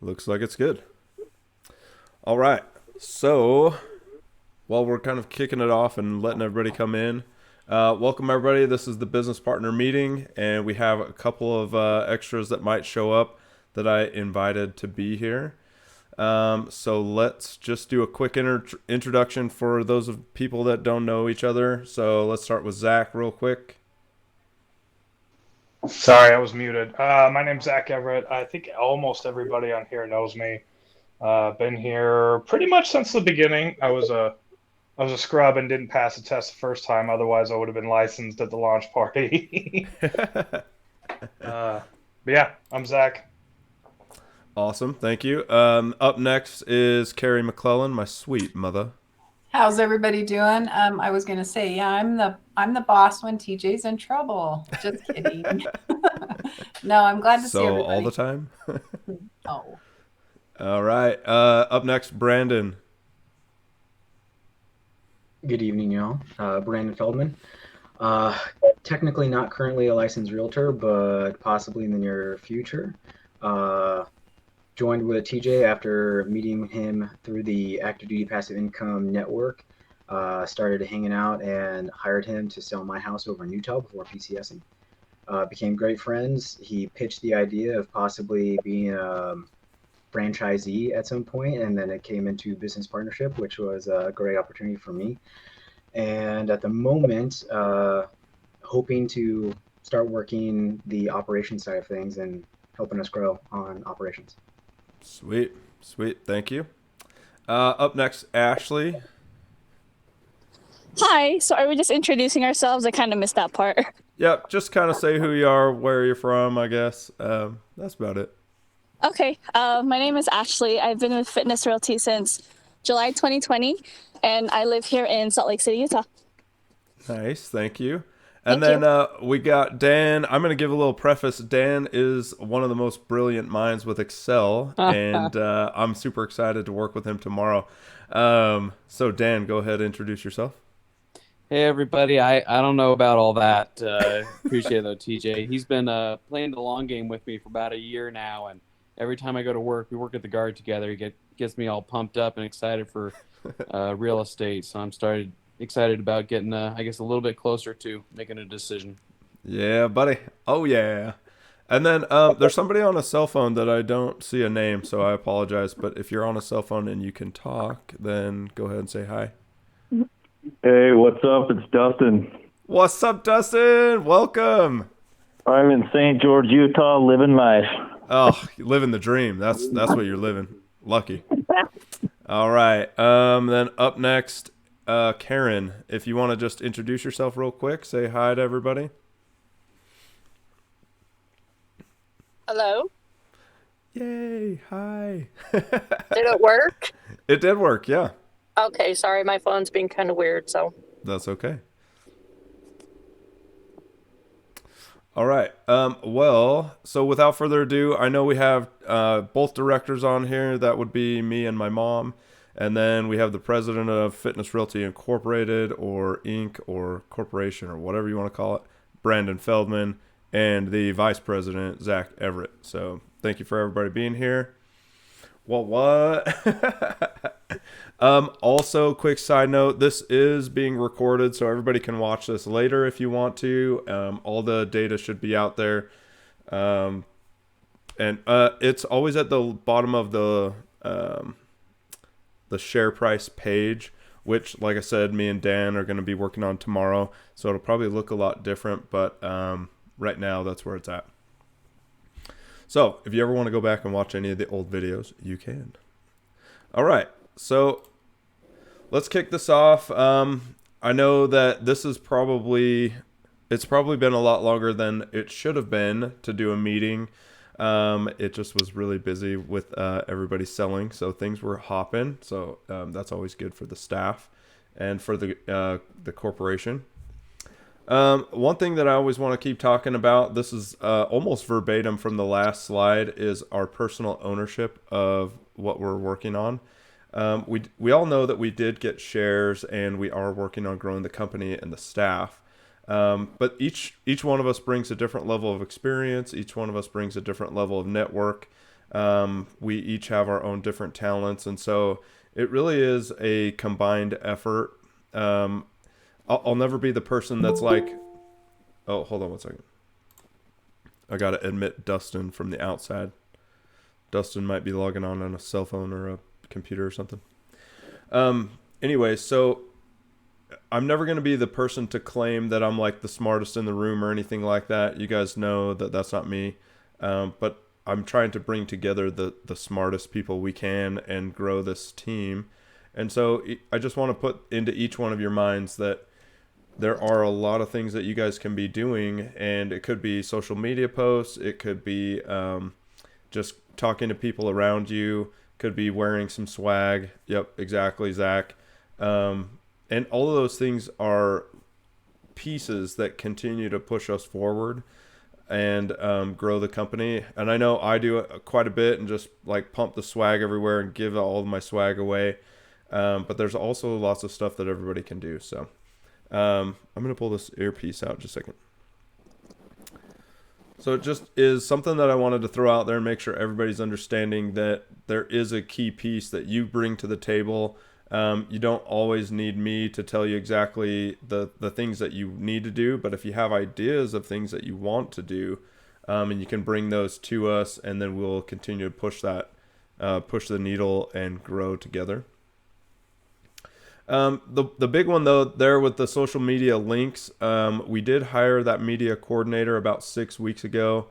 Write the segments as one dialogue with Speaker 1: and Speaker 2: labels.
Speaker 1: Looks like it's good. All right. So, while we're kind of kicking it off and letting everybody come in, welcome everybody. This is the business partner meeting, and we have a couple of extras that might show up that I invited to be here. So let's just do a quick introduction for those of people that don't know each other. So let's start with Zach real quick.
Speaker 2: Sorry, I was muted. My name's Zach Everett. I think almost everybody on here knows me. Been here pretty much since the beginning. I was a scrub and didn't pass the test the first time. Otherwise, I would have been licensed at the launch party. uh, but yeah, I'm Zach.
Speaker 1: Awesome, thank you. Up next is Carrie McClellan, my sweet mother.
Speaker 3: How's everybody doing? I was gonna say, yeah, I'm the boss when TJ's in trouble. Just kidding. No, I'm glad to see
Speaker 1: So all the
Speaker 3: everybody.
Speaker 1: time.
Speaker 3: Oh,
Speaker 1: All right. Up next, Brandon.
Speaker 4: Good evening, y'all. Brandon Feldman. Uh, Technically not currently a licensed realtor, but possibly in the near future. Uh, Joined with TJ after meeting him through the Active Duty Passive Income Network. Started hanging out and hired him to sell my house over in Utah before PCSing. Became great friends. He pitched the idea of possibly being a franchisee at some point, and then it came into business partnership, which was a great opportunity for me. And at the moment, hoping to start working the operations side of things and helping us grow on operations.
Speaker 1: Sweet, sweet. Thank you. Up next, Ashley.
Speaker 5: Hi, so are we just introducing ourselves? I kind of missed that part.
Speaker 1: Yep, just kind of say who you are, where you're from, I guess. That's about it.
Speaker 5: Okay, my name is Ashley. I've been with Fitness Realty since July 2020, and I live here in Salt Lake City, Utah.
Speaker 1: Nice, thank you. And
Speaker 5: Thank
Speaker 1: then
Speaker 5: you.
Speaker 1: we got Dan. I'm going to give a little preface. Dan is one of the most brilliant minds with Excel, and I'm super excited to work with him tomorrow. So, Dan, go ahead and introduce yourself.
Speaker 6: Hey everybody, I don't know about all that. Appreciate it though, TJ. He's been playing the long game with me for about a year now, and every time I go to work, we work at the Guard together. Gets me all pumped up and excited for real estate. So I'm started excited about getting, I guess, a little bit closer to making a decision.
Speaker 1: Yeah, buddy. Oh, yeah. And then there's somebody on a cell phone that I don't see a name, so I apologize. But if you're on a cell phone and you can talk, then go ahead and say hi.
Speaker 7: Hey, what's up? It's Dustin.
Speaker 1: What's up, Dustin? Welcome.
Speaker 7: I'm in St. George, Utah, living life.
Speaker 1: Oh, living the dream. That's what you're living. Lucky. All right. Then up next, Karen. If you want to just introduce yourself real quick, say hi to everybody.
Speaker 8: Hello?
Speaker 1: Yay! Hi.
Speaker 8: Did it work?
Speaker 1: It did work. Yeah,
Speaker 8: Okay, sorry, my phone's being kind of weird, so.
Speaker 1: that's okay. All right. Well, so without further ado, I know we have both directors on here. That would be me and my mom. And then we have the president of Fitness Realty Incorporated or Inc. or Corporation or whatever you want to call it, Brandon Feldman, and the vice president, Zach Everett. So thank you for everybody being here. Well, what? Also, quick side note, this is being recorded, so everybody can watch this later if you want to. All the data should be out there. And it's always at the bottom of the share price page, which, like I said, me and Dan are going to be working on tomorrow. So it'll probably look a lot different, but right now that's where it's at. So if you ever want to go back and watch any of the old videos, you can. All right. So let's kick this off. I know that it's probably been a lot longer than it should have been to do a meeting. It just was really busy with everybody selling, so things were hopping. So that's always good for the staff and for the corporation. One thing that I always want to keep talking about, this is almost verbatim from the last slide, is our personal ownership of what we're working on. We all know that we did get shares and we are working on growing the company and the staff. But each one of us brings a different level of experience. Each one of us brings a different level of network. We each have our own different talents, and so it really is a combined effort. I'll never be the person that's like, oh, hold on one second. I gotta admit Dustin from the outside. Dustin might be logging on a cell phone or a computer or something. Anyway, so I'm never going to be the person to claim that I'm like the smartest in the room or anything like that. You guys know that that's not me. But I'm trying to bring together the smartest people we can and grow this team. And so I just want to put into each one of your minds that there are a lot of things that you guys can be doing, and it could be social media posts. It could be just talking to people around you, could be wearing some swag. Yep, exactly, Zach. And all of those things are pieces that continue to push us forward and grow the company. And I know I do it quite a bit and just like pump the swag everywhere and give all of my swag away. But there's also lots of stuff that everybody can do. So I'm going to pull this earpiece out just a second. So it just is something that I wanted to throw out there and make sure everybody's understanding that there is a key piece that you bring to the table. You don't always need me to tell you exactly the things that you need to do, but if you have ideas of things that you want to do, and you can bring those to us, and then we'll continue to push the needle and grow together. The big one though, there with the social media links, we did hire that media coordinator about 6 weeks ago,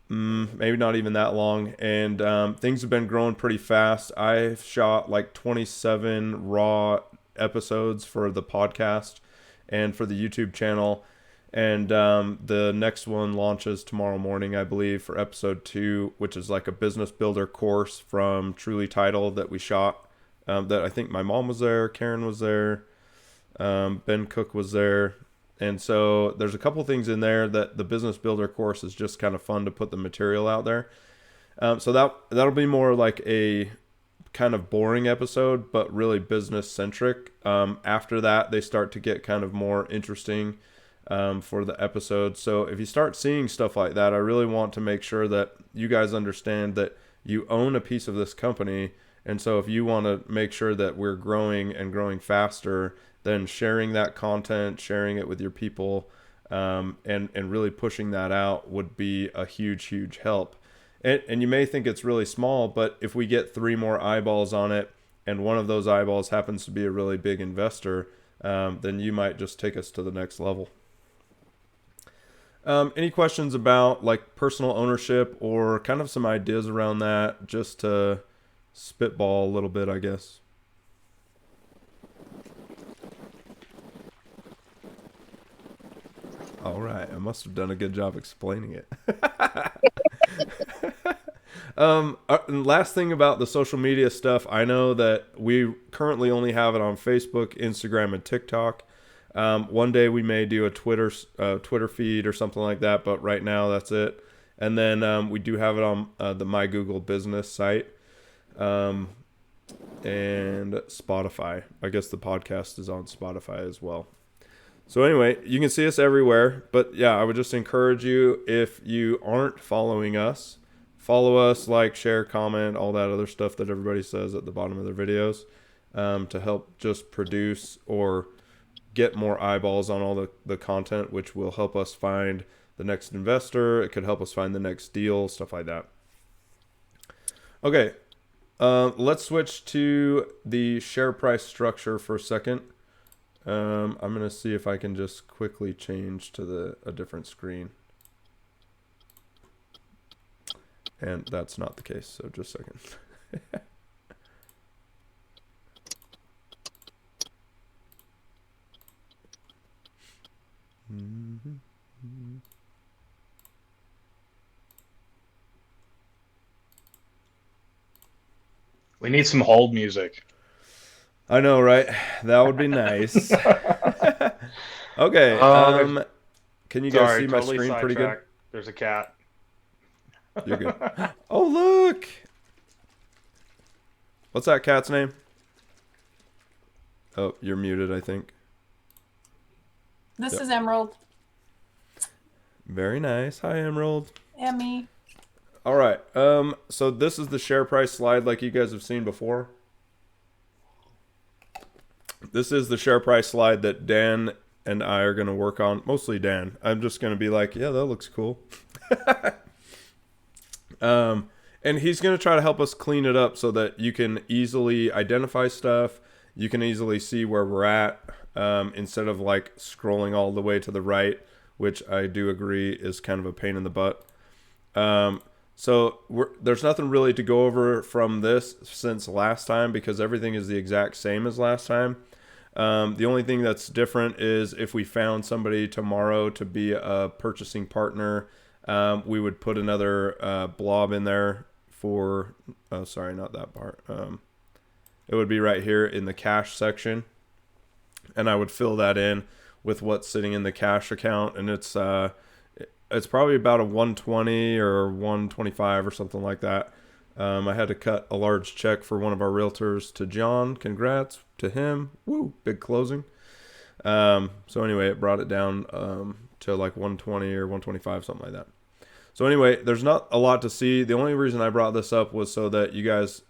Speaker 1: maybe not even that long, and things have been growing pretty fast. I've shot like 27 raw episodes for the podcast and for the YouTube channel, and the next one launches tomorrow morning, I believe, for episode 2, which is like a business builder course from Truly Title that we shot. That I think my mom was there, Karen was there, Ben Cook was there. And so there's a couple things in there that the business builder course is just kind of fun to put the material out there. So that'll be more like a kind of boring episode, but really business centric. After that, they start to get kind of more interesting for the episode. So if you start seeing stuff like that, I really want to make sure that you guys understand that you own a piece of this company. And so if you want to make sure that we're growing and growing faster, then sharing that content, sharing it with your people, and really pushing that out would be a huge, huge help. And you may think it's really small, but if we get 3 more eyeballs on it, and one of those eyeballs happens to be a really big investor, then you might just take us to the next level. Any questions about like personal ownership or kind of some ideas around that, just to spitball a little bit, I guess? All right, I must have done a good job explaining it. Last thing about the social media stuff, I know that we currently only have it on Facebook, Instagram, and TikTok. One day we may do a Twitter feed or something like that, but right now that's it. And then we do have it on the My Google Business site. And Spotify. I guess the podcast is on Spotify as well. So anyway, you can see us everywhere. But yeah, I would just encourage you, if you aren't following us, follow us, like, share, comment, all that other stuff that everybody says at the bottom of their videos, to help just produce or get more eyeballs on all the content, which will help us find the next investor. It could help us find the next deal, stuff like that. Okay. Let's switch to the share price structure for a second. I'm going to see if I can just quickly change to a different screen. And that's not the case, so just a second.
Speaker 2: We need some hold music.
Speaker 1: I know, right? That would be nice. Okay. Can you guys see my
Speaker 2: totally
Speaker 1: screen pretty good?
Speaker 2: sidetracked. There's a cat.
Speaker 1: You're good. Oh, look. What's that cat's name? Oh, you're muted, I think.
Speaker 3: This
Speaker 1: Yep.
Speaker 3: is Emerald.
Speaker 1: Very nice. Hi, Emerald.
Speaker 3: Emmy.
Speaker 1: All right. So this is the share price slide like you guys have seen before. This is the share price slide that Dan and I are going to work on. Mostly Dan. I'm just going to be like, yeah, that looks cool. And he's going to try to help us clean it up so that you can easily identify stuff. You can easily see where we're at, instead of like scrolling all the way to the right, which I do agree is kind of a pain in the butt. So there's nothing really to go over from this since last time because everything is the exact same as last time. The only thing that's different is if we found somebody tomorrow to be a purchasing partner, we would put another blob in there for, oh, sorry, not that part. It would be right here in the cash section. And I would fill that in with what's sitting in the cash account. And it's probably about a 120 or 125 or something like that. I had to cut a large check for one of our realtors to John. Congrats to him. Woo, big closing. So anyway, it brought it down to like 120 or 125, something like that. So anyway, there's not a lot to see. The only reason I brought this up was so that you guys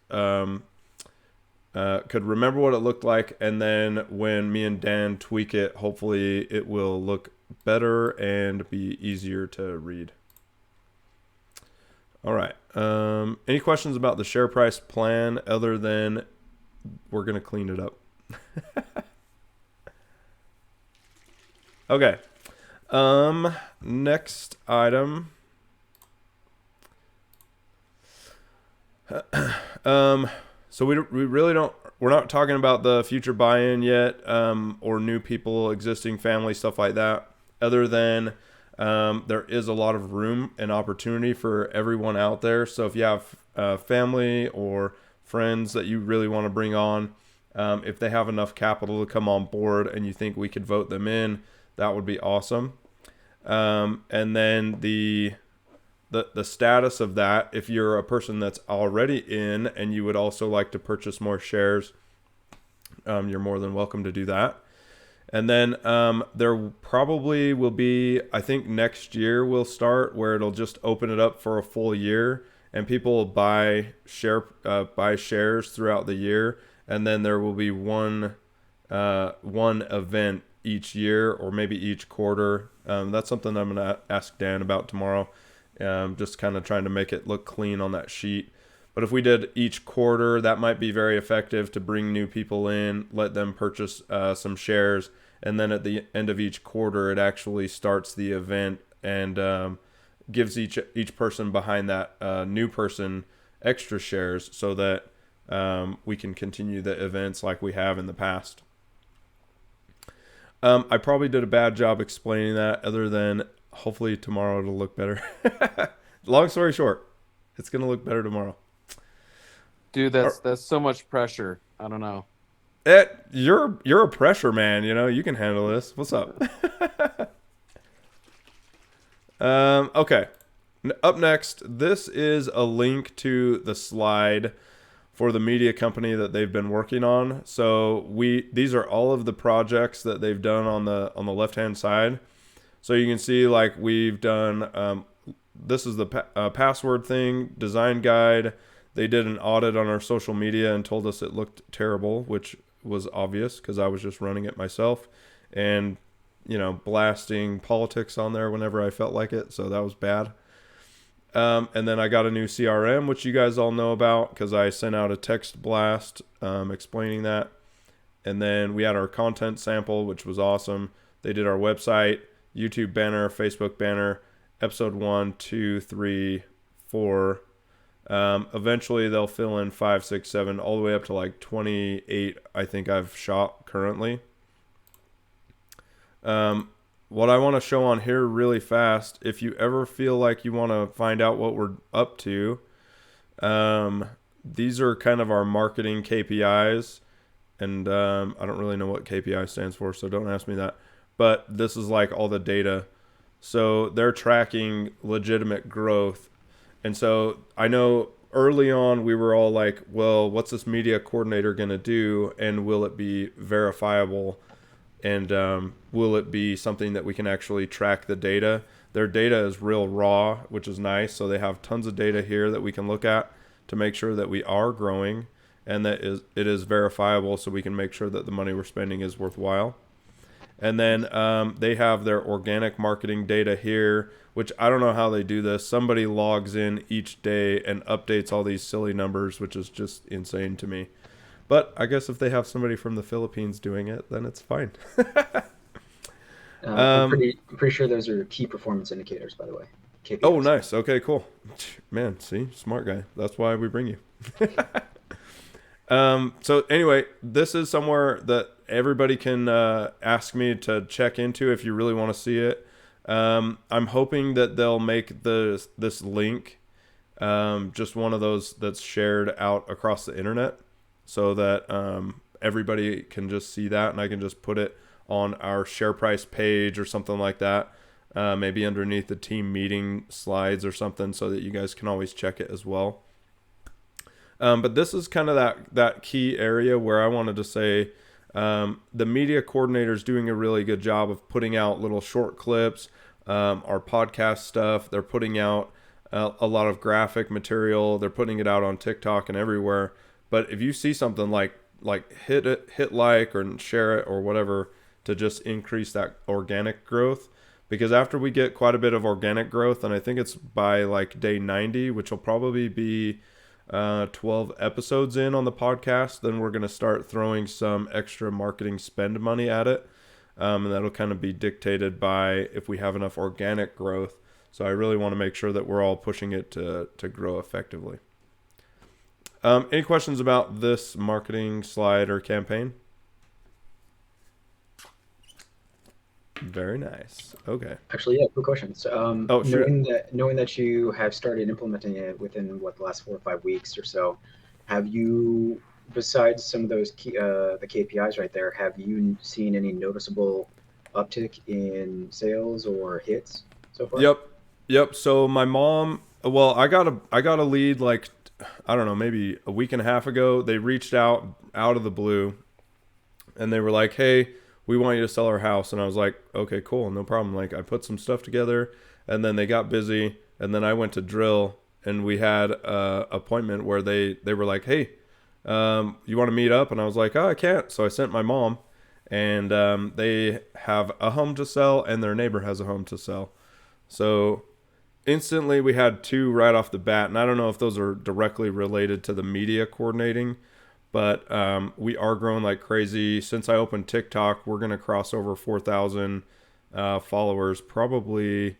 Speaker 1: could remember what it looked like. And then when me and Dan tweak it, hopefully it will look better and be easier to read. All right. Any questions about the share price plan other than we're going to clean it up? Okay. Next item. So we really don't, we're not talking about the future buy-in yet, or new people, existing family, stuff like that, other than there is a lot of room and opportunity for everyone out there. So if you have family or friends that you really want to bring on, if they have enough capital to come on board and you think we could vote them in, that would be awesome. And then the status of that, if you're a person that's already in and you would also like to purchase more shares, you're more than welcome to do that. And then there probably will be, I think next year we'll start where it'll just open it up for a full year and people will buy shares throughout the year. And then there will be one event each year or maybe each quarter. That's something I'm going to ask Dan about tomorrow. Just kind of trying to make it look clean on that sheet. But if we did each quarter, that might be very effective to bring new people in, let them purchase some shares, and then at the end of each quarter, it actually starts the event and gives each person behind that new person extra shares so that we can continue the events like we have in the past. I probably did a bad job explaining that, other than hopefully tomorrow it'll look better. Long story short, it's going to look better tomorrow.
Speaker 6: Dude, that's so much pressure. I don't know.
Speaker 1: You're a pressure man, you can handle this. What's up? Okay. Up next, this is a link to the slide for the media company that they've been working on. So these are all of the projects that they've done on the left-hand side. So you can see like we've done, this is the password thing, design guide. They did an audit on our social media and told us it looked terrible, which was obvious because I was just running it myself and, blasting politics on there whenever I felt like it. So that was bad. And then I got a new CRM, which you guys all know about because I sent out a text blast explaining that. And then we had our content sample, which was awesome. They did our website, YouTube banner, Facebook banner, episode 1, 2, 3, 4. Eventually they'll fill in 5, 6, 7, all the way up to like 28. I think I've shot currently. What I want to show on here really fast, if you ever feel like you want to find out what we're up to, these are kind of our marketing KPIs. And I don't really know what KPI stands for, so don't ask me that. But this is like all the data. So they're tracking legitimate growth. And so I know early on we were all like, well, what's this media coordinator going to do? And will it be verifiable? And will it be something that we can actually track the data? their data is real raw, which is nice. So they have tons of data here that we can look at to make sure that we are growing and that it is verifiable, so we can make sure that the money we're spending is worthwhile. And then they have their organic marketing data here, which I don't know how they do this. Somebody logs in each day and updates all these silly numbers, which is just insane to me. But I guess if they have somebody from the Philippines doing it, then it's fine.
Speaker 4: I'm pretty sure those are key performance indicators, by the way. KPIs.
Speaker 1: Oh, nice. Okay, cool. Man, see, smart guy. That's why we bring you. So anyway, this is somewhere that everybody can ask me to check into if you really want to see it. I'm hoping that they'll make this link just one of those that's shared out across the internet, so that everybody can just see that, and I can just put it on our share price page or something like that, maybe underneath the team meeting slides or something, so that you guys can always check it as well. But this is kind of that key area where I wanted to say the media coordinator is doing a really good job of putting out little short clips, our podcast stuff. They're putting out a lot of graphic material. They're putting it out on TikTok and everywhere. But if you see something like hit like or share it or whatever to just increase that organic growth. Because after we get quite a bit of organic growth, and I think it's by like day 90, which will probably be 12 episodes in on the podcast, then we're going to start throwing some extra marketing spend money at it. And that'll kind of be dictated by if we have enough organic growth. So I really want to make sure that we're all pushing it to grow effectively. Any questions about this marketing slide or campaign? Very nice. Okay.
Speaker 4: Actually, yeah, quick questions.
Speaker 1: Sure.
Speaker 4: Knowing that you have started implementing it within the last 4 or 5 weeks or so, have you, besides some of those the KPIs right there, have you seen any noticeable uptick in sales or hits so far?
Speaker 1: Yep. So my mom, well, I got a lead like, I don't know, maybe a week and a half ago. They reached out of the blue, and they were like, "Hey, we want you to sell our house." And I was like, okay, cool, no problem. Like, I put some stuff together, and then they got busy, and then I went to drill, and we had a appointment where they were like, "Hey, you want to meet up?" And I was like, "Oh, I can't." So I sent my mom, and they have a home to sell, and their neighbor has a home to sell. So instantly we had 2 right off the bat, and I don't know if those are directly related to the media coordinating, but we are growing like crazy. Since I opened TikTok, we're going to cross over 4,000 followers probably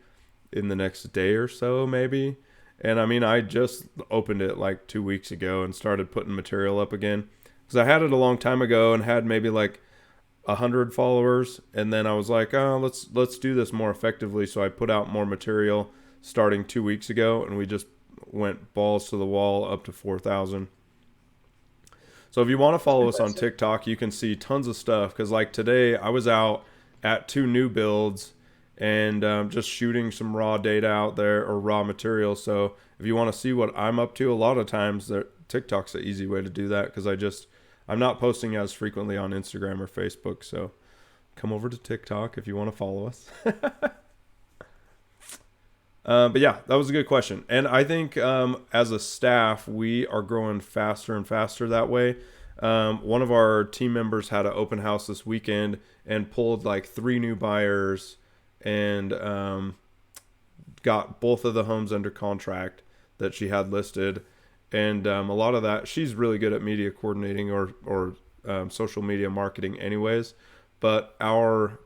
Speaker 1: in the next day or so, maybe. And I mean, I just opened it like 2 weeks ago and started putting material up again, because I had it a long time ago and had maybe like 100 followers. And then I was like, oh, let's do this more effectively. So I put out more material starting 2 weeks ago, and we just went balls to the wall up to 4,000. So if you want to follow us on TikTok, you can see tons of stuff. Because like today, I was out at 2 new builds and just shooting some raw data out there, or raw material. So if you want to see what I'm up to, a lot of times TikTok's an easy way to do that, because I'm not posting as frequently on Instagram or Facebook. So come over to TikTok if you want to follow us. But yeah, that was a good question. And I think as a staff, we are growing faster and faster that way. One of our team members had an open house this weekend and pulled like 3 new buyers, and got both of the homes under contract that she had listed. And a lot of that, she's really good at media coordinating or social media marketing anyways. But our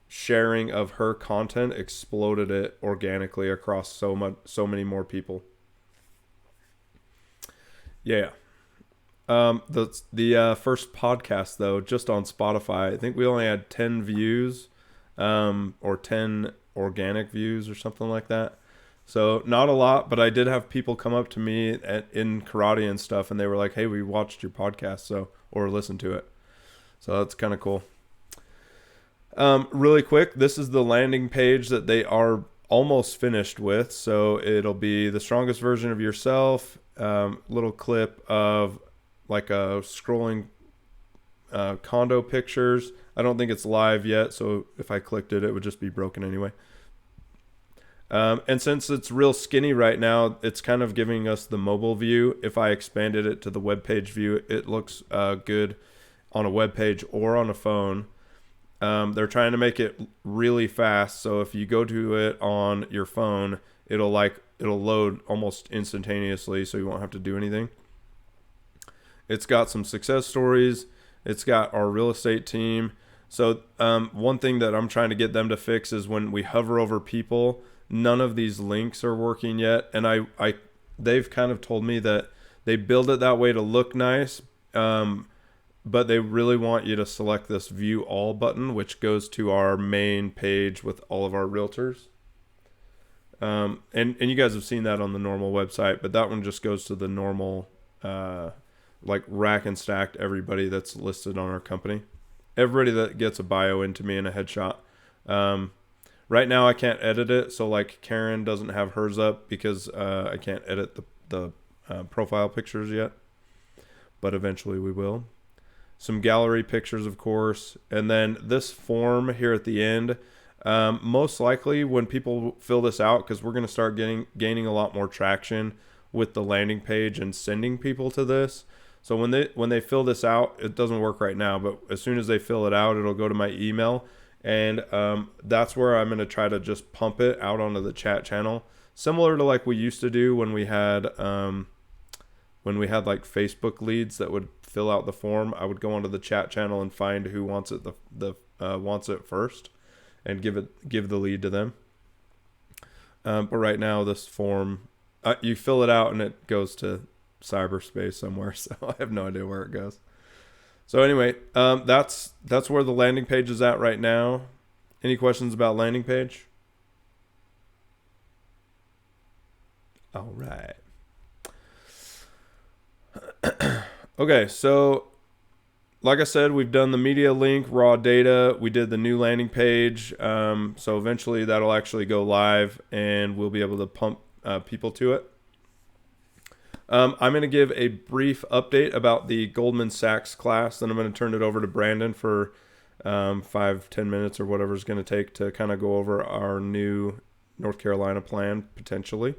Speaker 1: sharing of her content exploded it organically across so many more people. Yeah. The first podcast though, just on Spotify, I think we only had 10 views, or 10 organic views or something like that. So not a lot, but I did have people come up to me in karate and stuff, and they were like, "Hey, we watched your podcast, or listened to it." So that's kind of cool. Really quick, this is the landing page that they are almost finished with. So it'll be the strongest version of yourself, little clip of like a scrolling condo pictures. I don't think it's live yet, so if I clicked it, it would just be broken anyway. And since it's real skinny right now, it's kind of giving us the mobile view. If I expanded it to the web page view, it looks good on a web page or on a phone. They're trying to make it really fast, so if you go to it on your phone, it'll load almost instantaneously, so you won't have to do anything. It's got some success stories. It's got our real estate team. So one thing that I'm trying to get them to fix is when we hover over people, none of these links are working yet. And they've kind of told me that they build it that way to look nice, but they really want you to select this view all button, which goes to our main page with all of our realtors. And you guys have seen that on the normal website, but that one just goes to the normal, like rack and stacked everybody that's listed on our company. Everybody that gets a bio into me and a headshot. Right now I can't edit it. So like Karen doesn't have hers up because I can't edit the profile pictures yet, but eventually we will. Some gallery pictures, of course. And then this form here at the end, most likely when people fill this out, because we're going to start gaining a lot more traction with the landing page and sending people to this. So when they fill this out, it doesn't work right now, but as soon as they fill it out, it'll go to my email. And that's where I'm going to try to just pump it out onto the chat channel. Similar to like we used to do when we had like Facebook leads that would fill out the form. I would go onto the chat channel and find who wants it wants it first and give the lead to them. But right now this form, you fill it out and it goes to cyberspace somewhere, so I have no idea where it goes. So anyway, that's where the landing page is at right now. Any questions about landing page? All right. Okay, so like I said, we've done the media link, raw data. We did the new landing page. So eventually that'll actually go live and we'll be able to pump people to it. I'm going to give a brief update about the Goldman Sachs class. Then I'm going to turn it over to Brandon for 5-10 minutes or whatever it's going to take to kind of go over our new North Carolina plan potentially.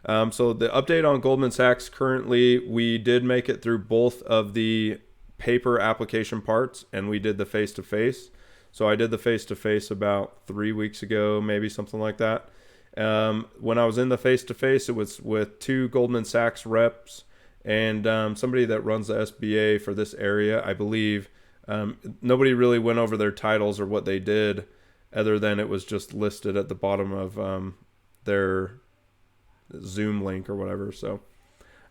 Speaker 1: So the update on Goldman Sachs currently, we did make it through both of the paper application parts and we did the face-to-face. So I did the face-to-face about 3 weeks ago, maybe something like that. When I was in the face-to-face, it was with 2 Goldman Sachs reps and somebody that runs the SBA for this area, I believe. Nobody really went over their titles or what they did other than it was just listed at the bottom of their Zoom link or whatever. So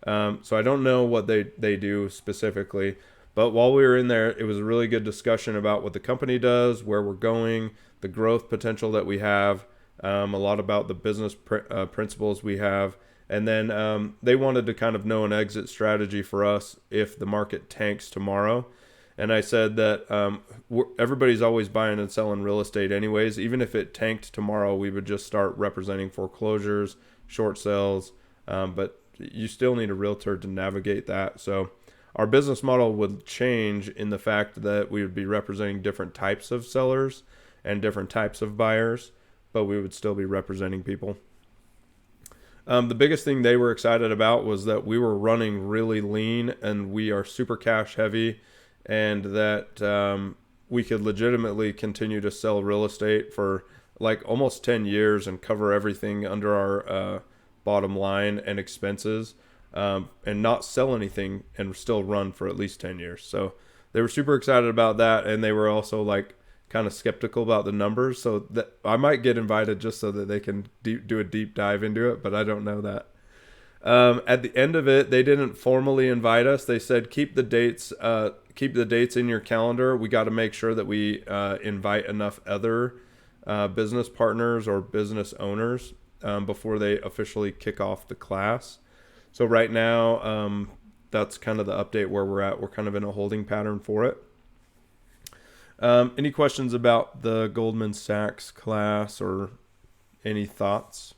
Speaker 1: I don't know what they do specifically, but while we were in there, it was a really good discussion about what the company does, where we're going, the growth potential that we have, a lot about the business principles we have. And then they wanted to kind of know an exit strategy for us if the market tanks tomorrow. And I said that everybody's always buying and selling real estate anyways. Even if it tanked tomorrow, we would just start representing foreclosures, short sales, but you still need a realtor to navigate that. So our business model would change in the fact that we would be representing different types of sellers and different types of buyers, but we would still be representing people. The biggest thing they were excited about was that we were running really lean and we are super cash heavy, and that we could legitimately continue to sell real estate for like almost 10 years and cover everything under our bottom line and expenses, and not sell anything and still run for at least 10 years. So they were super excited about that, and they were also like kind of skeptical about the numbers. So that I might get invited just so that they can do a deep dive into it, but I don't know that. At the end of it, they didn't formally invite us. They said, keep the dates in your calendar. We got to make sure that we invite enough other business partners or business owners before they officially kick off the class. So right now, that's kind of the update where we're at. We're kind of in a holding pattern for it. Any questions about the Goldman Sachs class or any thoughts?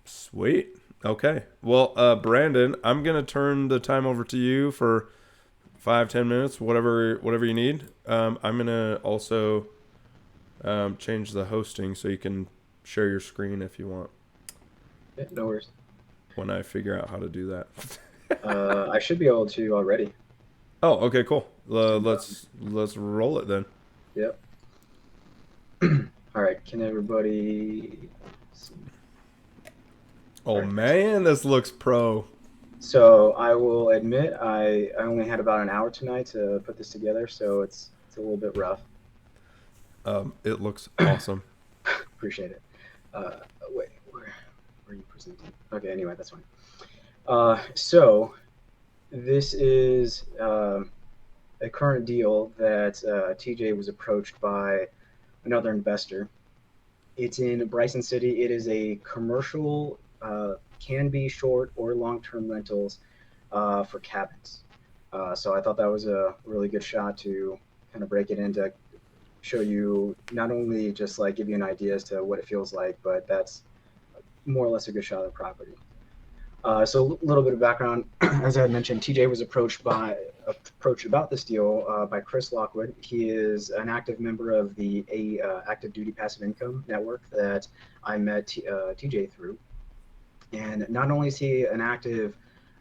Speaker 1: Sweet. Okay. Well, Brandon, I'm going to turn the time over to you for 5-10 minutes, whatever you need. I'm going to also change the hosting so you can share your screen if you want.
Speaker 4: Yeah, no worries.
Speaker 1: When I figure out how to do that.
Speaker 4: I should be able to already.
Speaker 1: Oh, okay, cool. Let's roll it then.
Speaker 4: Yep. All right. Can everybody see?
Speaker 1: Oh man, this looks pro.
Speaker 4: So I will admit I only had about an hour tonight to put this together, so it's a little bit rough.
Speaker 1: It looks awesome.
Speaker 4: Appreciate it. Wait, where are you presenting? Okay, anyway, that's fine. So this is a current deal that TJ was approached by another investor. It's in Bryson City. It is a commercial, can be short or long-term rentals for cabins. So I thought that was a really good shot to kind of break it into, show you not only just like give you an idea as to what it feels like, but that's more or less a good shot of the property. So a little bit of background, as I had mentioned, TJ was approached about this deal by Chris Lockwood. He is an active member of the Active Duty Passive Income Network that I met TJ through. And not only is he an active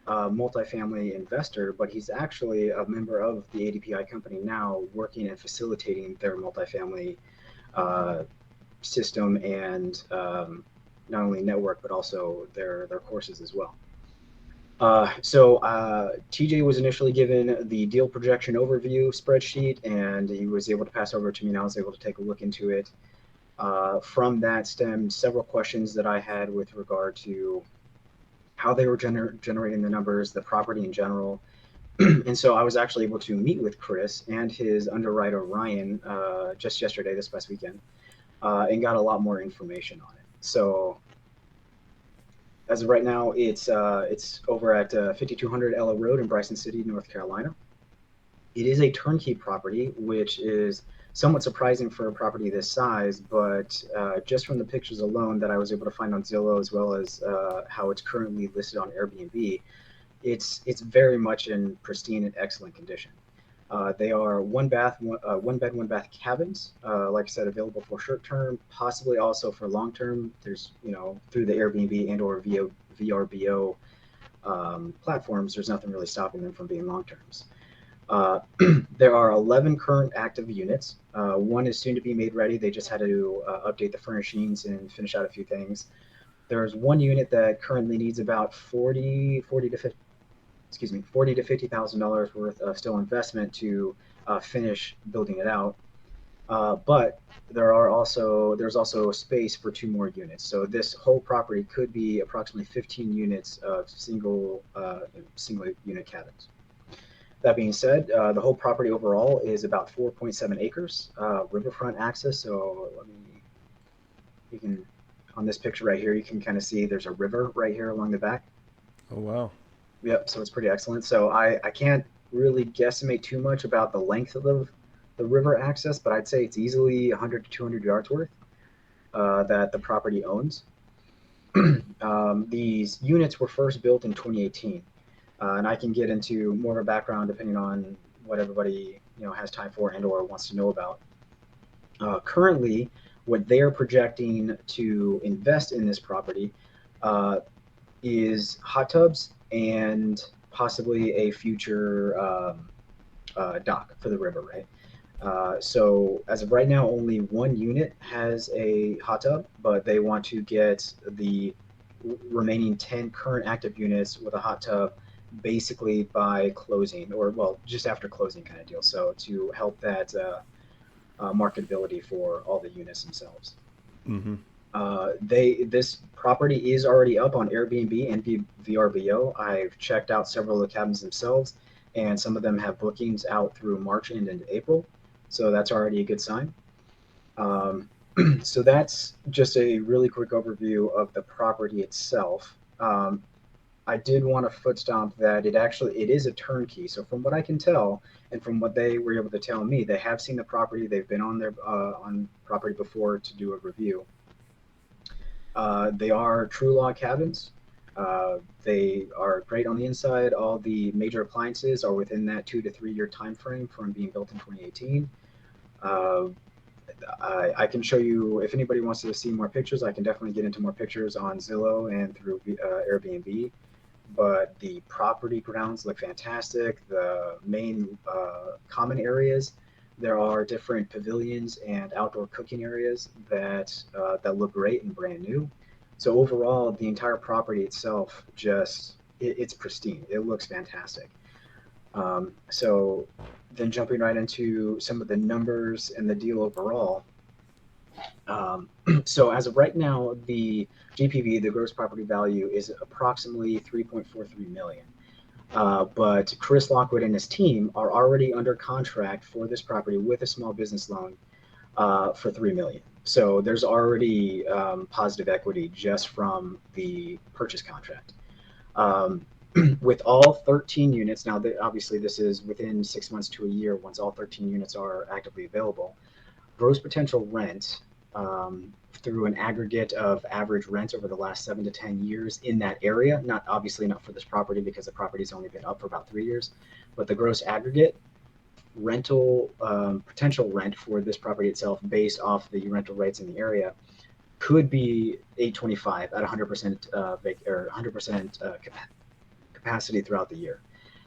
Speaker 4: multifamily investor, but he's actually a member of the ADPI company now, working and facilitating their multifamily system and not only network, but also their courses as well. So TJ was initially given the deal projection overview spreadsheet, and he was able to pass over to me, and I was able to take a look into it. From that stemmed several questions that I had with regard to how they were generating the numbers, the property in general. And so I was actually able to meet with Chris and his underwriter, Ryan, just yesterday, this past weekend, and got a lot more information on it. So as of right now, it's over at 5200 Ella Road in Bryson City, North Carolina. It is a turnkey property, which is somewhat surprising for a property this size, but just from the pictures alone that I was able to find on Zillow, as well as how it's currently listed on Airbnb, it's very much in pristine and excellent condition. They are one bed, one bath cabins. Like I said, available for short term, possibly also for long term. There's, through the Airbnb and or VRBO platforms, there's nothing really stopping them from being long terms. There are 11 current active units. One is soon to be made ready. They just had to update the furnishings and finish out a few things. There's one unit that currently needs about $40,000 to $50,000 worth of still investment to finish building it out. But there's also space for 2 more units. So this whole property could be approximately 15 units of single unit cabins. That being said, the whole property overall is about 4.7 acres, riverfront access. So you can, on this picture right here, you can kind of see there's a river right here along the back.
Speaker 1: Oh, wow.
Speaker 4: Yep, so it's pretty excellent. So I can't really guesstimate too much about the length of the river access, but I'd say it's easily 100 to 200 yards worth that the property owns. These units were first built in 2018. And I can get into more of a background depending on what everybody has time for and or wants to know about. Currently, what they're projecting to invest in this property is hot tubs and possibly a future dock for the river, right? So as of right now, only one unit has a hot tub, but they want to get the remaining 10 current active units with a hot tub basically by closing, or well, just after closing kind of deal. So to help that marketability for all the units themselves.
Speaker 1: Mm-hmm.
Speaker 4: This property is already up on Airbnb and VRBO. I've checked out several of the cabins themselves, and some of them have bookings out through March and into April. So that's already a good sign. So that's just a really quick overview of the property itself. I did want to foot stomp that it is a turnkey. So from what I can tell, and from what they were able to tell me, they have seen the property. They've been on property before to do a review. They are true law cabins. They are great on the inside. All the major appliances are within that 2 to 3 year time frame from being built in 2018. I can show you, if anybody wants to see more pictures, I can definitely get into more pictures on Zillow and through Airbnb. But the property grounds look fantastic. The main common areas, there are different pavilions and outdoor cooking areas that look great and brand new. So overall, the entire property itself it's pristine. It looks fantastic. So then jumping right into some of the numbers and the deal overall. So as of right now, the GPV, the gross property value, is approximately 3.43 million. But Chris Lockwood and his team are already under contract for this property with a small business loan for 3 million. So there's already positive equity just from the purchase contract. With all 13 units, now obviously this is within 6 months to a year once all 13 units are actively available, gross potential rent through an aggregate of average rent over the last 7 to 10 years in that area, obviously not for this property because the property's only been up for about 3 years, but the gross aggregate rental potential rent for this property itself based off the rental rates in the area could be $825 at 100% or 100% capacity throughout the year.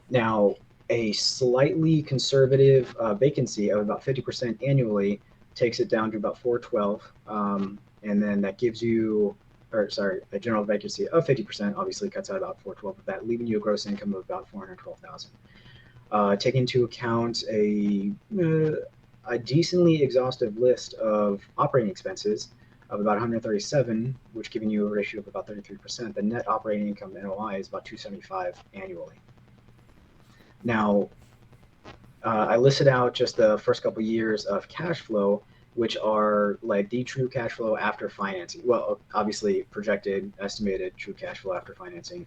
Speaker 4: Now, a slightly conservative vacancy of about 50% annually takes it down to about 412, and then that gives you, a general vacancy of 50% obviously cuts out about 412 of that, leaving you a gross income of about 412,000. Taking into account a decently exhaustive list of operating expenses of about 137, which giving you a ratio of about 33%, the net operating income NOI is about 275 annually. Now, I listed out just the first couple years of cash flow, which are like the true cash flow after financing. Well, obviously projected, estimated true cash flow after financing.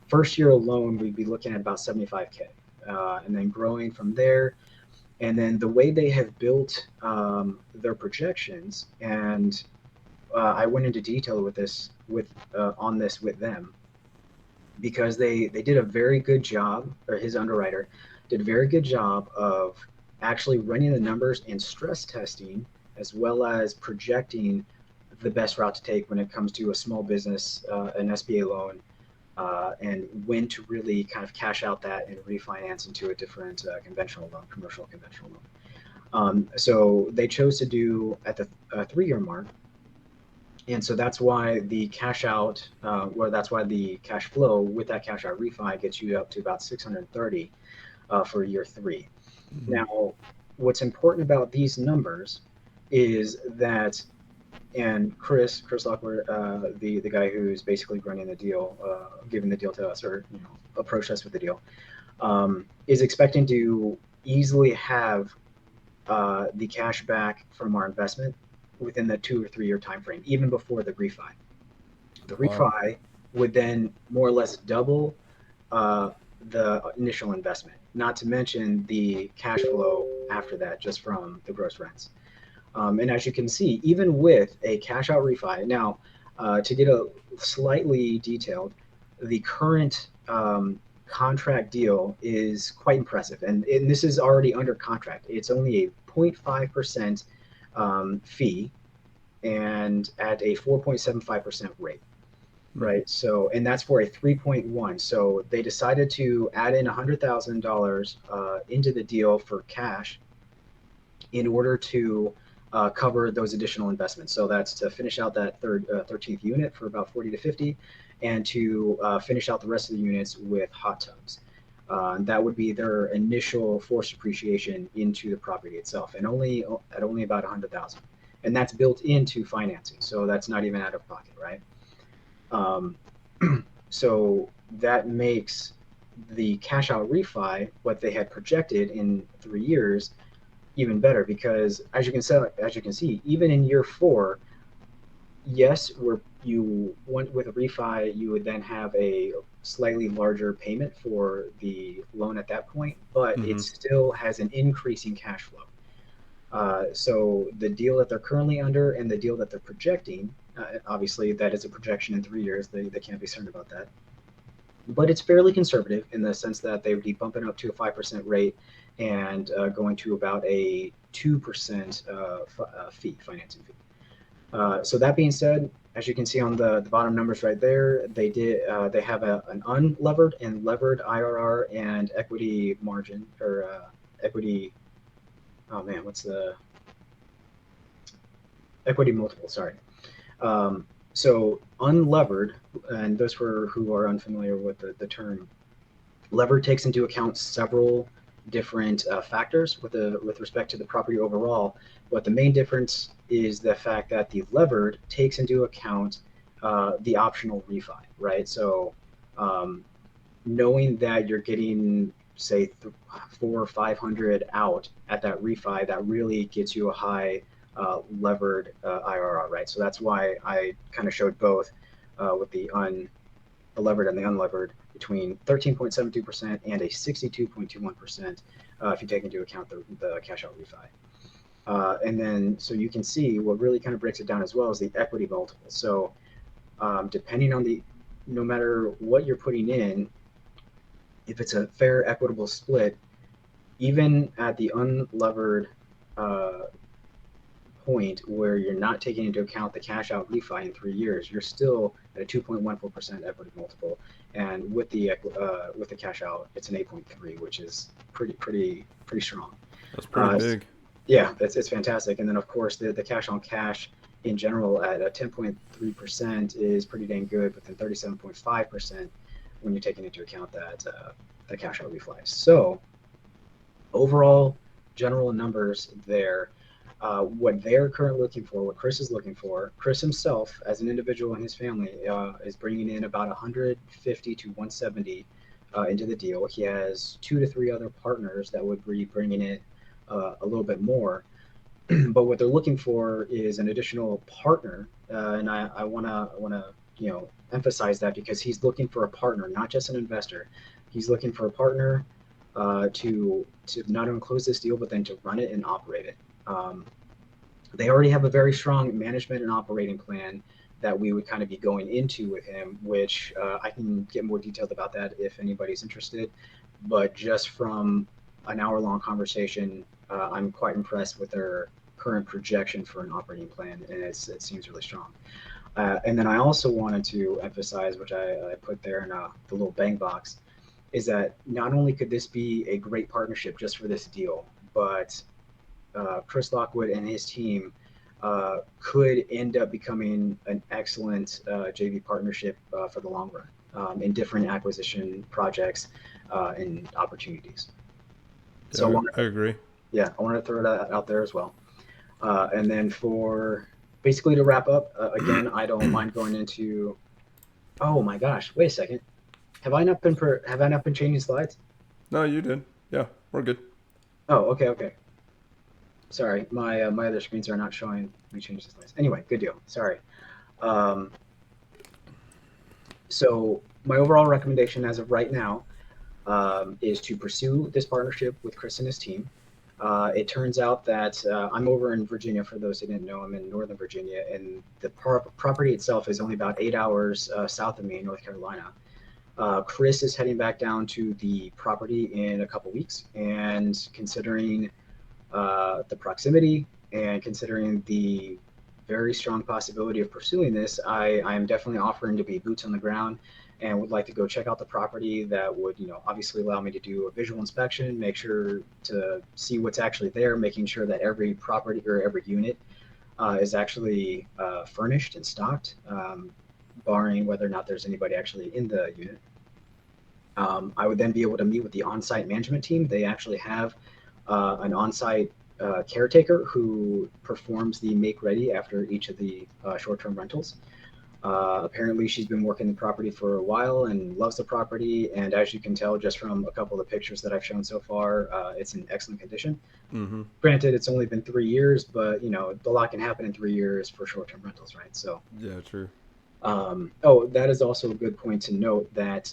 Speaker 4: First year alone, we'd be looking at about 75K, and then growing from there. And then the way they have built their projections, and I went into detail with this on this with them, because they did a very good job, or his underwriter did a very good job of actually running the numbers and stress testing, as well as projecting the best route to take when it comes to a small business, an SBA loan, and when to really kind of cash out that and refinance into a different conventional loan, commercial conventional loan. So they chose to do at the 3-year mark. And so that's why the cash out, that's why the cash flow with that cash out refi gets you up to about 630 for year 3. Mm-hmm. Now, what's important about these numbers is that, and Chris Lockwood, the guy who's basically running the deal, giving the deal to us, or approached us with the deal, is expecting to easily have the cash back from our investment within the 2 or 3 year time frame, even before the refi. The refi would then more or less double the initial investment, not to mention the cash flow after that just from the gross rents. And as you can see, even with a cash out refi, now to get a slightly detailed, the current contract deal is quite impressive. And this is already under contract. It's only a 0.5% fee and at a 4.75% rate, right? So, and that's for a 3.1. So they decided to add in $100,000 into the deal for cash in order to cover those additional investments. So that's to finish out that 13th unit for about 40 to 50, and to finish out the rest of the units with hot tubs. That would be their initial forced appreciation into the property itself, and only about 100,000, and that's built into financing. So that's not even out of pocket, right? So that makes the cash out refi, what they had projected in 3 years, even better, because as you can see, even in year 4, yes, you went with a refi, you would then have a slightly larger payment for the loan at that point, but it still has an increasing cash flow. So the deal that they're currently under and the deal that they're projecting, obviously that is a projection in 3 years, they can't be certain about that, but it's fairly conservative in the sense that they would be bumping up to a 5% rate and going to about a 2% financing fee. So that being said, as you can see on the bottom numbers right there, they have an unlevered and levered IRR and equity margin, or equity. Oh man, what's the equity multiple? Sorry. So unlevered, and those who are unfamiliar with the term, levered takes into account several different factors with respect to the property overall. But the main difference is the fact that the levered takes into account the optional refi, right? So knowing that you're getting, say, 400 or 500 out at that refi, that really gets you a high levered IRR, right? So that's why I kind of showed both with the levered and the unlevered, between 13.72% and a 62.21% if you take into account the cash out refi. And then, so you can see what really kind of breaks it down as well is the equity multiple. So depending on no matter what you're putting in, if it's a fair equitable split, even at the unlevered point where you're not taking into account the cash out refi in 3 years, you're still at a 2.14% equity multiple, and with the cash out, it's an 8.3, which is pretty strong.
Speaker 1: That's pretty big.
Speaker 4: Yeah, it's fantastic. And then of course the cash on cash in general at a 10.3% is pretty dang good, but then 37.5% when you're taking into account that the cash out refi. So overall, general numbers there. What they're currently looking for, what Chris is looking for, Chris himself as an individual and his family is bringing in about 150 to 170 into the deal. He has 2 to 3 other partners that would be bringing in a little bit more. But what they're looking for is an additional partner, and I want to emphasize that, because he's looking for a partner, not just an investor. He's looking for a partner to not only close this deal, but then to run it and operate it. They already have a very strong management and operating plan that we would kind of be going into with him, which I can get more detailed about that if anybody's interested. But just from an hour-long conversation, I'm quite impressed with their current projection for an operating plan, and it seems really strong. And then I also wanted to emphasize, which I put there in the little bang box, is that not only could this be a great partnership just for this deal, but Chris Lockwood and his team could end up becoming an excellent JV partnership for the long run in different acquisition projects and opportunities.
Speaker 1: Yeah,
Speaker 4: So
Speaker 1: I agree.
Speaker 4: Yeah, I wanted to throw that out there as well. And then for basically to wrap up, again, I don't mind going into. Oh my gosh! Wait a second. Have I not been changing slides?
Speaker 1: No, you did. Yeah, we're good.
Speaker 4: Oh, okay. Sorry, my other screens are not showing me change the slides. Anyway, good deal. Sorry. So my overall recommendation as of right now is to pursue this partnership with Chris and his team. It turns out that I'm over in Virginia. For those who didn't know, I'm in Northern Virginia, and the property itself is only about 8 hours south of me, North Carolina. Chris is heading back down to the property in a couple weeks, and considering the proximity and considering the very strong possibility of pursuing this, I am definitely offering to be boots on the ground and would like to go check out the property. That would, obviously allow me to do a visual inspection, make sure to see what's actually there, making sure that every property or every unit is actually furnished and stocked, barring whether or not there's anybody actually in the unit. I would then be able to meet with the on-site management team. They actually have an on-site caretaker who performs the make ready after each of the short-term rentals. Apparently she's been working the property for a while and loves the property, and as you can tell just from a couple of the pictures that I've shown so far, it's in excellent condition.
Speaker 1: Mm-hmm.
Speaker 4: Granted, it's only been 3 years, but a lot can happen in 3 years for short-term rentals, right? So
Speaker 1: Yeah, true.
Speaker 4: that is also a good point to note, that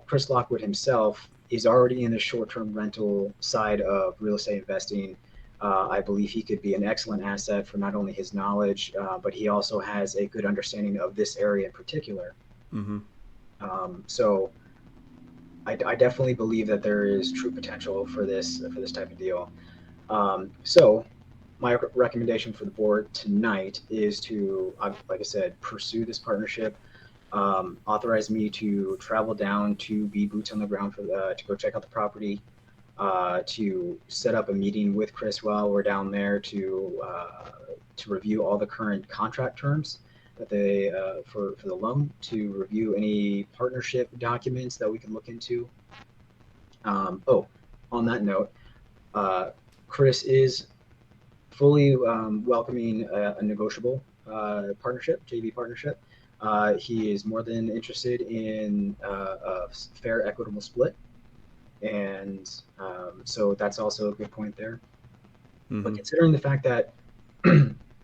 Speaker 4: Chris Lockwood himself is already in the short-term rental side of real estate investing. I believe he could be an excellent asset for not only his knowledge, but he also has a good understanding of this area in particular.
Speaker 1: Mm-hmm.
Speaker 4: So I definitely believe that there is true potential for this type of deal. So my recommendation for the board tonight is to, like I said, pursue this partnership. Authorize me to travel down to be boots on the ground to go check out the property, to set up a meeting with Chris while we're down there to review all the current contract terms that they for the loan, to review any partnership documents that we can look into. On that note, Chris is fully welcoming a negotiable partnership, JV partnership. He is more than interested in a fair, equitable split, and so that's also a good point there. But considering the fact that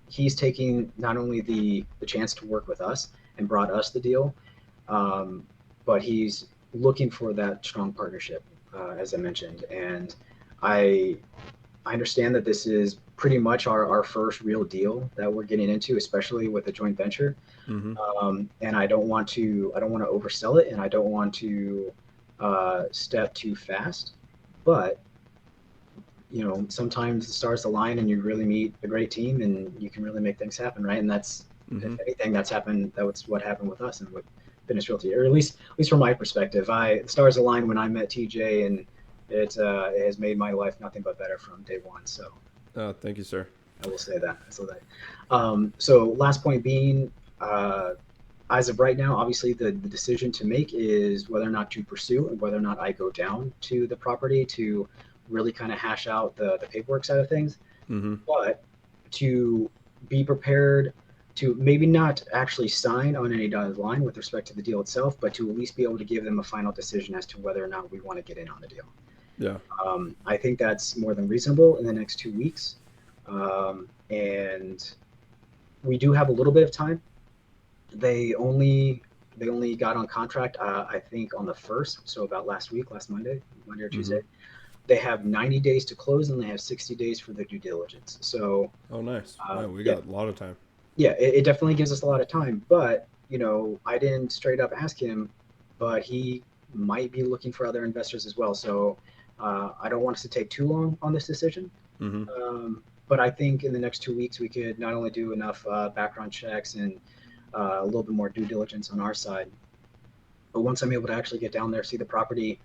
Speaker 4: he's taking not only the chance to work with us and brought us the deal, but he's looking for that strong partnership, as I mentioned. And I understand that this is pretty much our first real deal that we're getting into, especially with the joint venture. And I don't want to oversell it, and I don't want to step too fast. But sometimes the stars align, and you really meet a great team, and you can really make things happen, right? And that's if anything that's happened. That's what happened with us and with Fitness Realty, or at least from my perspective. The stars aligned when I met TJ, and it has made my life nothing but better from day one. So,
Speaker 1: thank you, sir.
Speaker 4: I will say that. So last point being, as of right now, obviously the decision to make is whether or not to pursue and whether or not I go down to the property to really kind of hash out the paperwork side of things. But to be prepared to maybe not actually sign on any dotted line with respect to the deal itself, but to at least be able to give them a final decision as to whether or not we want to get in on the deal.
Speaker 1: Yeah.
Speaker 4: I think that's more than reasonable in the next 2 weeks. And we do have a little bit of time. They only got on contract, I think, on the 1st, so about last Monday or Tuesday. They have 90 days to close, and they have 60 days for the due diligence. So,
Speaker 1: oh, nice. We got a lot of time.
Speaker 4: Yeah, it definitely gives us a lot of time. But I didn't straight up ask him, but he might be looking for other investors as well. So I don't want us to take too long on this decision. But I think in the next 2 weeks we could not only do enough background checks and a little bit more due diligence on our side, but once I'm able to actually get down there, see the property,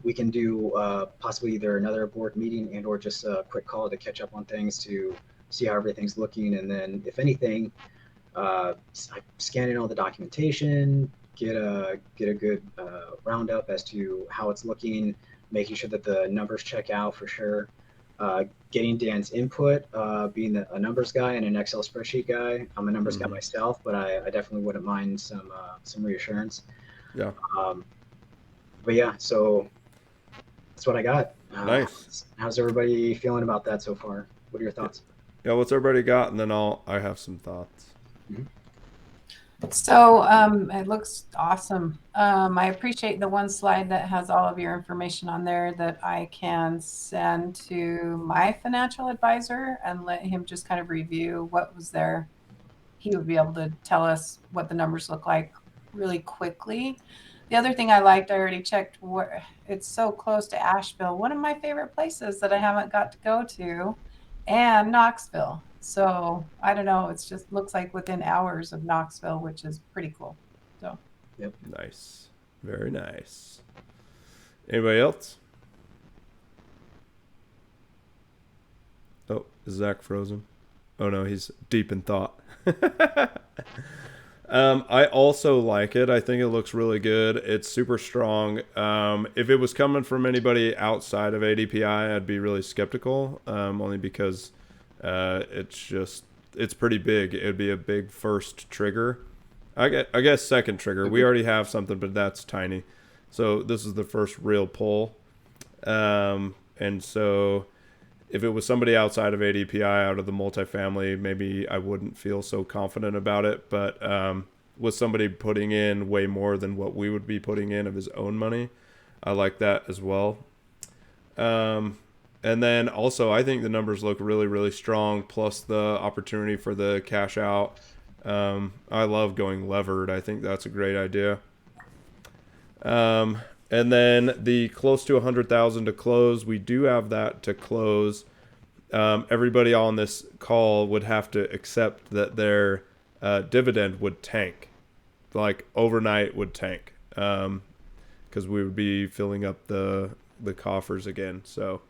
Speaker 4: we can do possibly either another board meeting and or just a quick call to catch up on things, to see how everything's looking. And then if anything, scan in all the documentation, get a good roundup as to how it's looking, making sure that the numbers check out for sure. Getting Dan's input, being a numbers guy and an Excel spreadsheet guy. I'm a numbers guy myself, but I definitely wouldn't mind some reassurance.
Speaker 1: Yeah.
Speaker 4: But yeah, so that's what I got.
Speaker 1: Nice.
Speaker 4: How's everybody feeling about that so far? What are your thoughts?
Speaker 1: Yeah, what's everybody got? And then I have some thoughts.
Speaker 3: So it looks awesome. I appreciate the one slide that has all of your information on there that I can send to my financial advisor and let him just kind of review what was there. He would be able to tell us what the numbers look like really quickly. The other thing I liked, I already checked, it's so close to Asheville, one of my favorite places that I haven't got to go to, and Knoxville. So I don't know, it's just looks like within hours of Knoxville, which is pretty cool. So
Speaker 4: yep.
Speaker 1: Nice. Very nice. Anybody else? Oh, is Zach frozen? Oh no, he's deep in thought. I also like it. I think it looks really good. It's super strong. If it was coming from anybody outside of ADPI, I'd be really skeptical, only because it's pretty big. It would be a big first trigger. I guess second trigger. We already have something, but that's tiny. So this is the first real pull. And so if it was somebody outside of ADPI, out of the multifamily, maybe I wouldn't feel so confident about it. But with somebody putting in way more than what we would be putting in of his own money, I like that as well. And then also, I think the numbers look really, really strong, plus the opportunity for the cash out. I love going levered. I think that's a great idea. And then the close to 100,000 to close, we do have that to close. everybody on this call would have to accept that their dividend would tank, like overnight would tank, because we would be filling up the coffers again. So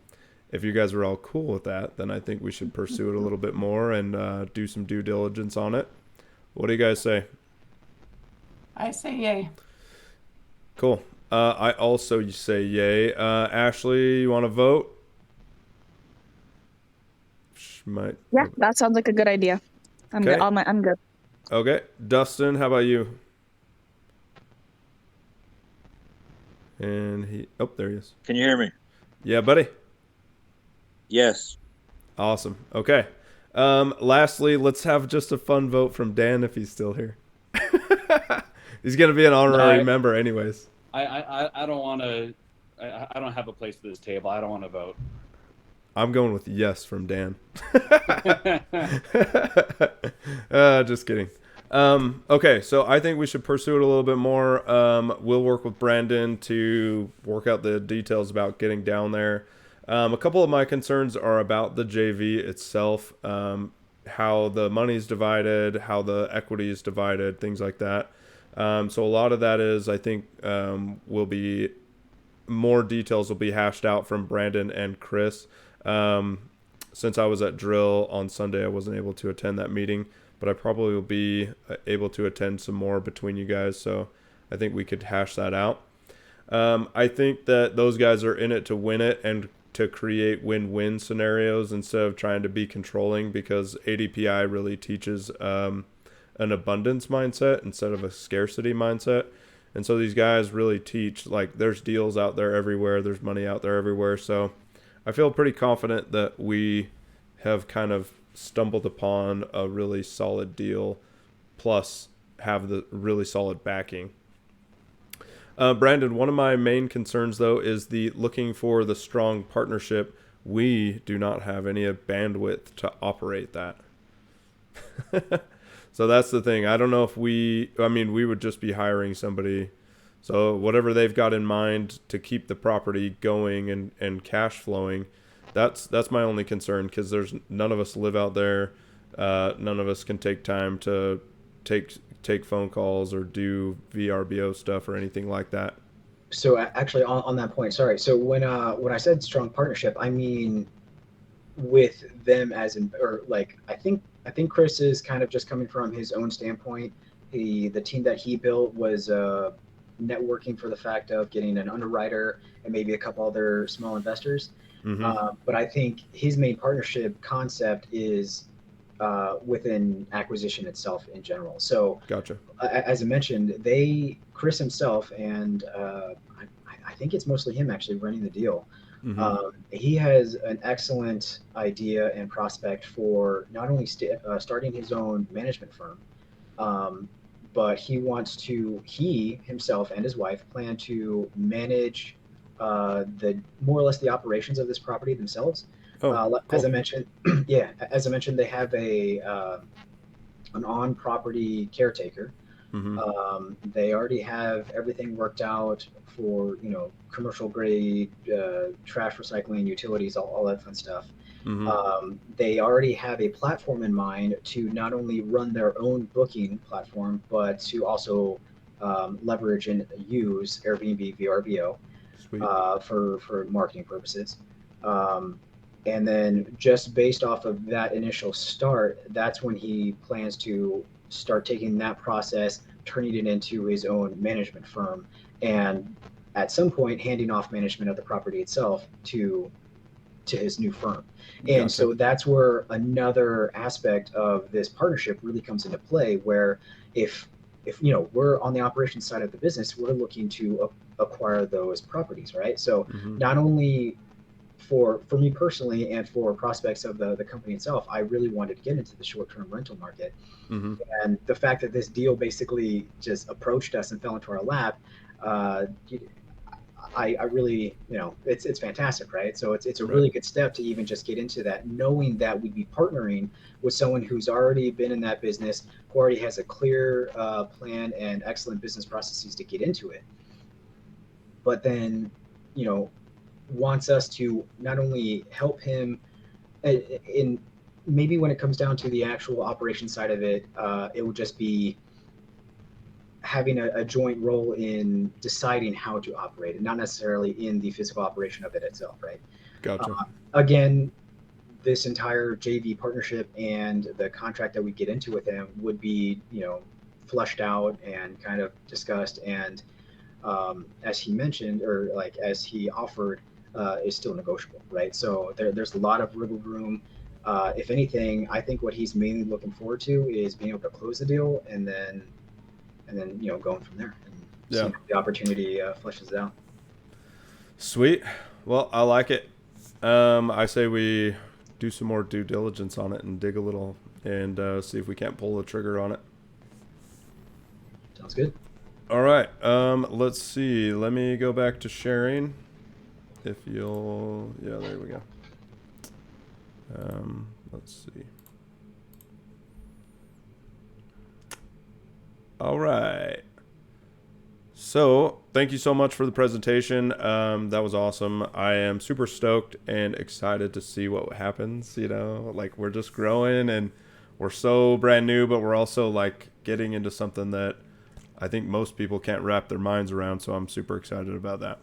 Speaker 1: if you guys are all cool with that, then I think we should pursue it a little bit more and do some due diligence on it. What do you guys say?
Speaker 3: I say yay.
Speaker 1: Cool. I also say yay. Ashley, you want to vote?
Speaker 5: Yeah, that sounds like a good idea. I'm
Speaker 1: Okay.
Speaker 5: good. I'm good.
Speaker 1: Okay. Dustin, how about you? And there he is.
Speaker 9: Can you hear me?
Speaker 1: Yeah, buddy.
Speaker 9: Yes.
Speaker 1: Awesome. Okay. Lastly, let's have just a fun vote from Dan if he's still here. He's gonna be an honorary member anyways.
Speaker 6: I don't want to. I don't have a place at this table. I don't want to vote.
Speaker 1: I'm going with yes from Dan. Just kidding. Okay, so I think we should pursue it a little bit more. We'll work with Brandon to work out the details about getting down there. A couple of my concerns are about the JV itself, how the money's divided, how the equity is divided, things like that. So a lot of that is, I think, more details will be hashed out from Brandon and Chris. Since I was at drill on Sunday, I wasn't able to attend that meeting, but I probably will be able to attend some more between you guys. So I think we could hash that out. I think that those guys are in it to win it and to create win-win scenarios instead of trying to be controlling, because ADPI really teaches an abundance mindset instead of a scarcity mindset. And so these guys really teach, like, there's deals out there everywhere, there's money out there everywhere. So I feel pretty confident that we have kind of stumbled upon a really solid deal, plus have the really solid backing. Brandon, one of my main concerns, though, is the looking for the strong partnership. We do not have any bandwidth to operate that. So that's the thing. I don't know if we would just be hiring somebody. So whatever they've got in mind to keep the property going and cash flowing, that's my only concern, because there's none of us live out there. None of us can take time to take phone calls or do VRBO stuff or anything like that.
Speaker 4: So actually, on that point, sorry. So when I said strong partnership, I mean with them as in, or like, I think Chris is kind of just coming from his own standpoint. The team that he built was networking for the fact of getting an underwriter and maybe a couple other small investors.
Speaker 1: Mm-hmm.
Speaker 4: But I think his main partnership concept is within acquisition itself in general. So
Speaker 1: Gotcha.
Speaker 4: As I mentioned, Chris himself, and I think it's mostly him actually running the deal.
Speaker 1: Mm-hmm.
Speaker 4: He has an excellent idea and prospect for not only starting his own management firm, but he himself and his wife plan to manage the more or less the operations of this property themselves.
Speaker 1: Cool.
Speaker 4: As I mentioned, they have an on-property caretaker.
Speaker 1: Mm-hmm.
Speaker 4: They already have everything worked out for, commercial grade trash recycling, utilities, all that fun stuff.
Speaker 1: Mm-hmm.
Speaker 4: They already have a platform in mind to not only run their own booking platform, but to also leverage and use Airbnb VRBO for marketing purposes. And then just based off of that initial start, that's when he plans to start taking that process, turning it into his own management firm, and at some point handing off management of the property itself to his new firm. And
Speaker 1: Gotcha.
Speaker 4: so that's where another aspect of this partnership really comes into play, where if we're on the operations side of the business, we're looking to acquire those properties, right? So
Speaker 1: Mm-hmm.
Speaker 4: not only for me personally and for prospects of the company itself, I really wanted to get into the short-term rental market.
Speaker 1: Mm-hmm.
Speaker 4: And the fact that this deal basically just approached us and fell into our lap, I really, it's fantastic, right? So it's a really good step to even just get into that, knowing that we'd be partnering with someone who's already been in that business, who already has a clear plan and excellent business processes to get into it. But then, wants us to not only help him in maybe when it comes down to the actual operation side of it, it would just be having a joint role in deciding how to operate it, not necessarily in the physical operation of it itself, right?
Speaker 1: Gotcha.
Speaker 4: Again, this entire JV partnership and the contract that we get into with him would be, flushed out and kind of discussed. And as he mentioned, or like as he offered, is still negotiable, right? So there's a lot of wiggle room. If anything, I think what he's mainly looking forward to is being able to close the deal and then going from there and seeing if the opportunity fleshes out.
Speaker 1: Sweet. Well, I like it. I say we do some more due diligence on it and dig a little and see if we can't pull the trigger on it.
Speaker 4: Sounds good.
Speaker 1: All right. Let's see. Let me go back to sharing. If you'll, yeah, there we go. Let's see. All right. So thank you so much for the presentation. That was awesome. I am super stoked and excited to see what happens. Like we're just growing and we're so brand new, but we're also like getting into something that I think most people can't wrap their minds around. So I'm super excited about that.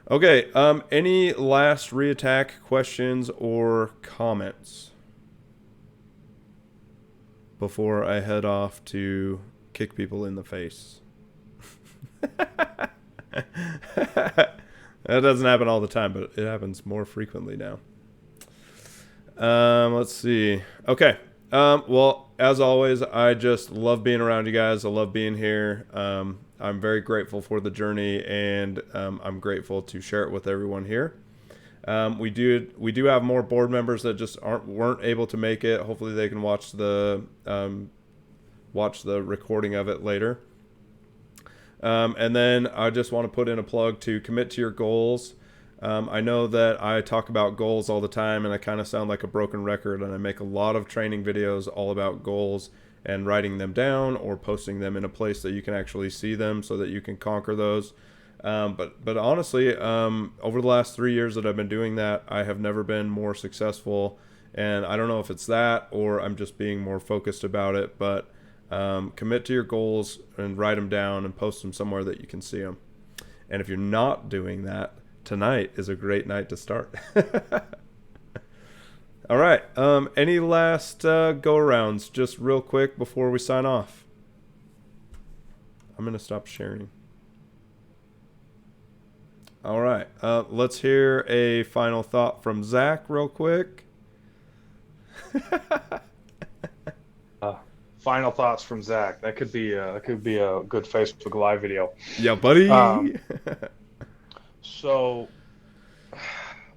Speaker 1: Okay. Any last reattack questions or comments before I head off to kick people in the face? That doesn't happen all the time, but it happens more frequently now. Let's see. Okay. Well, as always, I just love being around you guys. I love being here. I'm very grateful for the journey, and I'm grateful to share it with everyone here. We do have more board members that just weren't able to make it. Hopefully, they can watch the recording of it later. And then I just want to put in a plug to commit to your goals. I know that I talk about goals all the time and I kind of sound like a broken record, and I make a lot of training videos all about goals and writing them down or posting them in a place that you can actually see them so that you can conquer those. But honestly, over the last 3 years that I've been doing that, I have never been more successful. And I don't know if it's that or I'm just being more focused about it, but commit to your goals and write them down and post them somewhere that you can see them. And if you're not doing that, tonight is a great night to start. All right. Any last go-arounds just real quick before we sign off? I'm going to stop sharing. All right. Let's hear a final thought from Zach real quick.
Speaker 2: Final thoughts from Zach. That could be a good Facebook Live video.
Speaker 1: Yeah, buddy.
Speaker 2: So,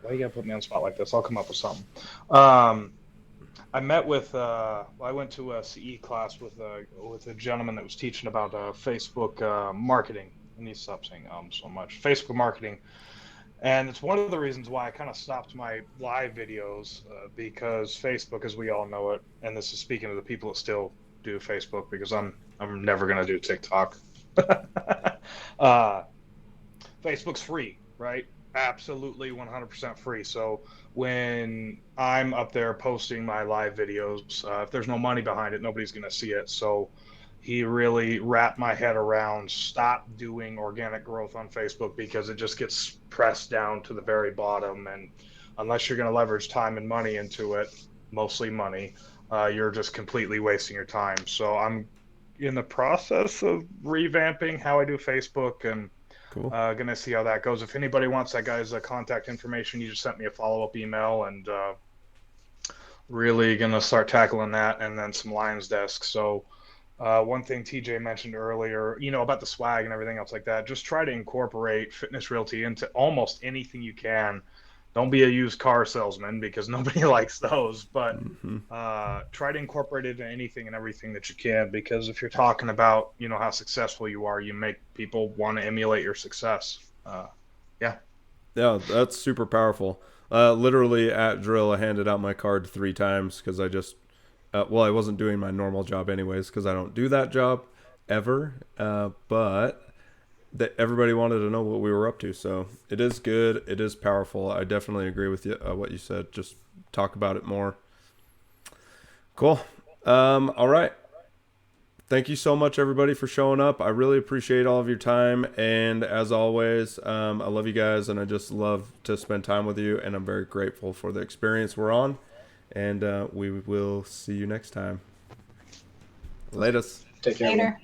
Speaker 2: why you gotta put me on the spot like this? I'll come up with something. I met with. I went to a CE class with a gentleman that was teaching about Facebook marketing. And he stopped saying so much. Facebook marketing. And it's one of the reasons why I kind of stopped my live videos because Facebook, as we all know it, and this is speaking to the people that still do Facebook, because I'm never gonna do TikTok. Facebook's free, right? Absolutely 100% free. So when I'm up there posting my live videos, if there's no money behind it, nobody's gonna see it. So he really wrapped my head around stop doing organic growth on Facebook because it just gets pressed down to the very bottom. And unless you're going to leverage time and money into it, mostly money, you're just completely wasting your time. So I'm in the process of revamping how I do Facebook and going to see how that goes. If anybody wants that guy's contact information, you just sent me a follow-up email, and really going to start tackling that, and then some Lions Desk. So one thing TJ mentioned earlier, about the swag and everything else like that, just try to incorporate Fitness Realty into almost anything you can. Don't be a used car salesman because nobody likes those, but try to incorporate it into anything and everything that you can, because if you're talking about, how successful you are, you make people want to emulate your success. Yeah,
Speaker 1: that's super powerful. Literally at drill, I handed out my card 3 times because I just I wasn't doing my normal job anyways because I don't do that job ever. But that everybody wanted to know what we were up to. So it is good. It is powerful. I definitely agree with you. What you said. Just talk about it more. Cool. All right. Thank you so much, everybody, for showing up. I really appreciate all of your time. And as always, I love you guys, and I just love to spend time with you. And I'm very grateful for the experience we're on. And we will see you next time. Latest.
Speaker 4: Take care.
Speaker 3: Later.